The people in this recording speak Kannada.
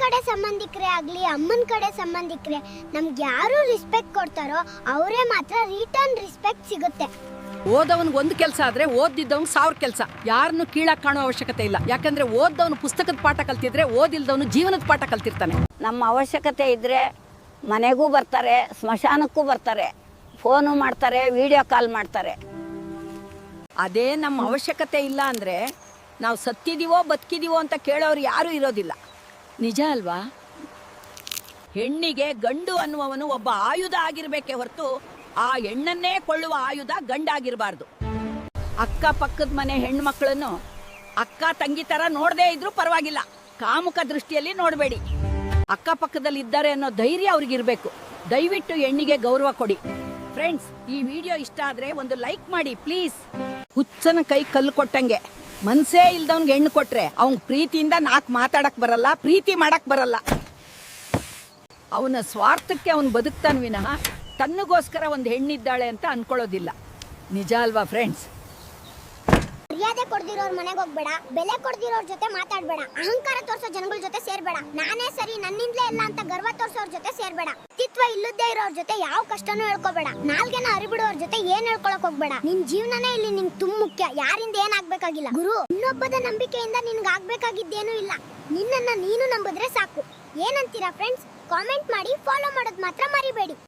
ಕಡೆ ಸಂಬಂಧಿಕರೇ ಆಗ್ಲಿ ಅಮ್ಮನ ಕಡೆ ಸಂಬಂಧಿಕರೇ ನಮ್ಗೆ ಯಾರು ರೆಸ್ಪೆಕ್ಟ್ ಕೊಡ್ತಾರೋ ಅವರೇ ಮಾತ್ರ ರಿಟರ್ನ್ ರೆಸ್ಪೆಕ್ಟ್ ಸಿಗುತ್ತೆ. ಓದವನ್ಗೆ ಒಂದು ಕೆಲಸ ಆದ್ರೆ ಓದಿದ್ದವನ್ 1000 ಕೆಲಸ. ಯಾರನ್ನು ಕೀಳಾಗಿ ಕಾಣೋ ಅವಶ್ಯಕತೆ ಇಲ್ಲ. ಯಾಕಂದ್ರೆ ಓದ್ದವನು ಪುಸ್ತಕದ ಪಾಠ ಕಲ್ತಿದ್ರೆ ಓದಿಲ್ದವನು ಜೀವನದ ಪಾಠ ಕಲ್ತಿರ್ತಾನೆ. ನಮ್ಮ ಅವಶ್ಯಕತೆ ಇದ್ರೆ ಮನೆಗೂ ಬರ್ತಾರೆ, ಸ್ಮಶಾನಕ್ಕೂ ಬರ್ತಾರೆ, ಫೋನು ಮಾಡ್ತಾರೆ, ವಿಡಿಯೋ ಕಾಲ್ ಮಾಡ್ತಾರೆ. ಅದೇ ನಮ್ಮ ಅವಶ್ಯಕತೆ ಇಲ್ಲ ಅಂದ್ರೆ ನಾವು ಸತ್ತಿದೀವೋ ಬದುಕಿದೀವೋ ಅಂತ ಕೇಳೋರು ಯಾರೂ ಇರೋದಿಲ್ಲ. ನಿಜ ಅಲ್ವಾ? ಹೆಣ್ಣಿಗೆ ಗಂಡು ಅನ್ನುವವನು ಒಬ್ಬ ಆಯುಧ ಆಗಿರ್ಬೇಕೇ ಹೊರತು ಆ ಹೆಣ್ಣನ್ನೇ ಕೊಳ್ಳುವ ಆಯುಧ ಗಂಡಾಗಿರಬಾರ್ದು. ಅಕ್ಕಪಕ್ಕದ ಮನೆ ಹೆಣ್ಮಕ್ಳನ್ನು ಅಕ್ಕ ತಂಗಿ ತರ ನೋಡದೇ ಇದ್ರೂ ಪರವಾಗಿಲ್ಲ, ಕಾಮುಕ ದೃಷ್ಟಿಯಲ್ಲಿ ನೋಡಬೇಡಿ. ಅಕ್ಕಪಕ್ಕದಲ್ಲಿ ಇದ್ದಾರೆ ಅನ್ನೋ ಧೈರ್ಯ ಅವ್ರಿಗಿರ್ಬೇಕು. ದಯವಿಟ್ಟು ಹೆಣ್ಣಿಗೆ ಗೌರವ ಕೊಡಿ. ಫ್ರೆಂಡ್ಸ್, ಈ ವಿಡಿಯೋ ಇಷ್ಟ ಆದ್ರೆ ಒಂದು ಲೈಕ್ ಮಾಡಿ ಪ್ಲೀಸ್. ಹುಚ್ಚನ ಕೈ ಕಲ್ಲು ಕೊಟ್ಟಂಗೆ ಮನ್ಸೇ ಇಲ್ದವನ್ಗೆ ಹೆಣ್ಣು ಕೊಟ್ರೆ ಅವ್ನ್ ಪ್ರೀತಿಯಿಂದ 4 ಮಾತಾಡಕ್ ಬರಲ್ಲ, ಪ್ರೀತಿ ಮಾಡಕ್ ಬರಲ್ಲ. ಅವನ ಸ್ವಾರ್ಥಕ್ಕೆ ಅವನು ಬದುಕ್ತಾನ ವಿನಃ ತನ್ನಗೋಸ್ಕರ ಒಂದು ಹೆಣ್ಣಿದ್ದಾಳೆ ಅಂತ ಅನ್ಕೊಳ್ಳೋದಿಲ್ಲ. ನಿಜ ಅಲ್ವಾ ಫ್ರೆಂಡ್ಸ್? ಮರ್ಯಾದೆ ಕೊಡ್ದಿರೋರ್ ಮನೆಗೆ ಹೋಗ್ಬೇಡ, ಬೆಲೆ ಕೊಡ್ದಿರೋರ್ ಜೊತೆ ಮಾತಾಡ್ಬೇಡ, ಅಹಂಕಾರ ತೋರ್ಸೋ ಜನಗಳ ಜೊತೆ ಸೇರ್ಬೇಡ, ನಾನೇ ಸರಿ ನನ್ನಿಂದಲೇ ಎಲ್ಲ ಅಂತ ಗರ್ವ ತೋರ್ಸೋರ್ ಜೊತೆ ಸೇರ್ಬೇಡ, ವ್ಯಕ್ತಿತ್ವ ಇಲ್ಲದೇ ಇರೋರ್ ಜೊತೆ ಯಾವ ಕಷ್ಟನೂ ಹೇಳ್ಕೋಬೇಡ, ನಾಲ್ಗೆನ ಹರಿಬಿಡೋರ್ ಜೊತೆ ಏನ್ ಹೇಳ್ಕೊಳಕ್ ಹೋಗ್ಬೇಡ. ನಿನ್ ಜೀವನನೇ ಇಲ್ಲಿ ನಿಂಗ್ ತುಂಬ ಮುಖ್ಯ, ಯಾರಿಂದ ಏನ್ ಆಗ್ಬೇಕಾಗಿಲ್ಲ. ಗುರು, ಇನ್ನೊಬ್ಬದ ನಂಬಿಕೆಯಿಂದ ನಿನ್ಗೆ ಆಗ್ಬೇಕಾಗಿದ್ದೇನೂ ಇಲ್ಲ, ನಿನ್ನನ್ನ ನೀನು ನಂಬಿದ್ರೆ ಸಾಕು. ಏನಂತೀರಾ ಫ್ರೆಂಡ್ಸ್? ಕಾಮೆಂಟ್ ಮಾಡಿ, ಫಾಲೋ ಮಾಡೋದ್ ಮಾತ್ರ ಮರಿಬೇಡಿ.